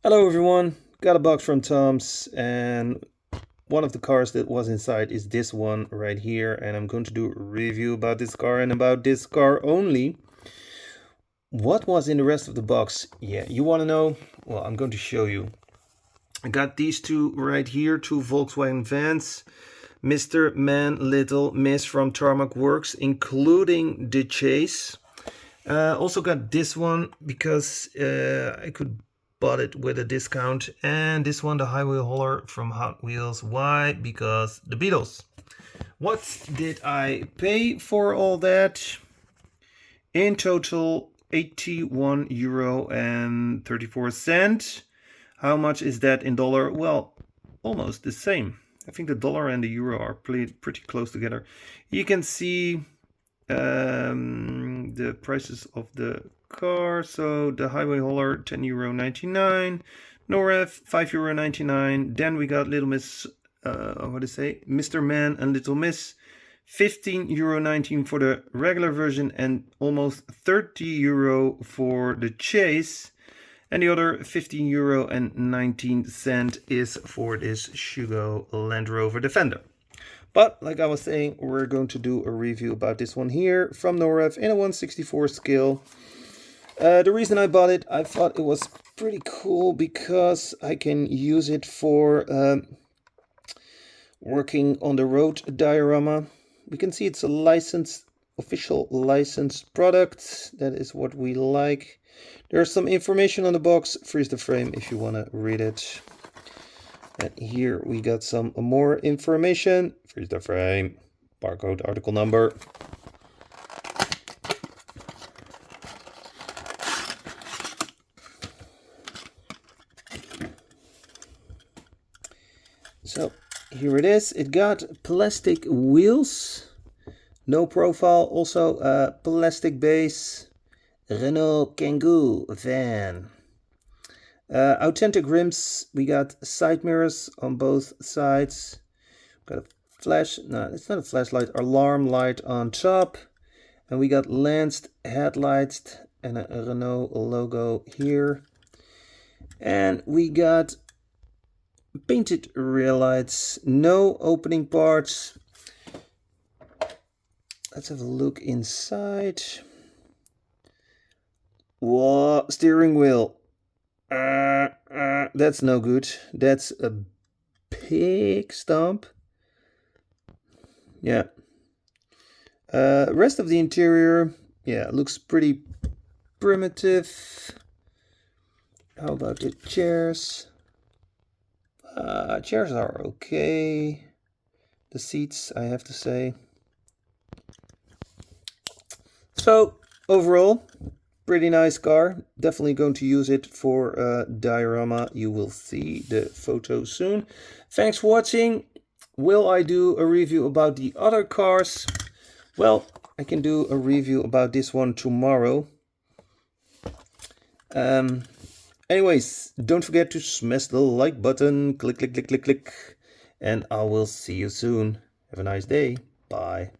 Hello everyone, got a box from Tom's and one of the cars that was inside is this one right here, and I'm going to do a review about this car and about this car only. What was in the rest of the box? Yeah, you want to know? Well, I'm going to show you. I got these two right here, two Volkswagen vans, Mr. Man, Little Miss from Tarmac Works, including the chase. Also got this one because I could bought it with a discount, and this one, the highway hauler from Hot Wheels. Why? Because the Beatles. What did I pay for all that? In total, €81.34. How much is that in dollar? Well, almost the same. I think the dollar and the euro are pretty close together. You can see the prices of the car. So the highway hauler, €10.99, Norev, €5.99. Then we got Little Miss, Mr. Man and Little Miss, €15.19 for the regular version and almost €30 for the chase. And the other €15.19 is for this Shugo Land Rover Defender. But like I was saying, we're going to do a review about this one here from Norev in a 1/64 scale. The reason I bought it, I thought it was pretty cool because I can use it for working on the road diorama. We can see it's a official licensed product. That is what we like. There's some information on the box. Freeze the frame if you want to read it. And here we got some more information. Freeze the frame. Barcode, article number. So here it is. It got plastic wheels, no profile, also a plastic base, Renault Kangoo van. Authentic rims. We got side mirrors on both sides. Got a it's not a flashlight, alarm light on top. And we got lanced headlights and a Renault logo here. And we got painted rear lights, no opening parts. Let's have a look inside. Whoa, steering wheel. That's no good. That's a big stump. Yeah. Rest of the interior, yeah, looks pretty primitive. How about the chairs? Chairs are okay. The seats, I have to say. So overall, pretty nice car. Definitely going to use it for a diorama. You will see the photo soon. Thanks for watching. Will I do a review about the other cars? Well, I can do a review about this one tomorrow. Anyways, don't forget to smash the like button. Click, click, click, click, click. And I will see you soon. Have a nice day. Bye.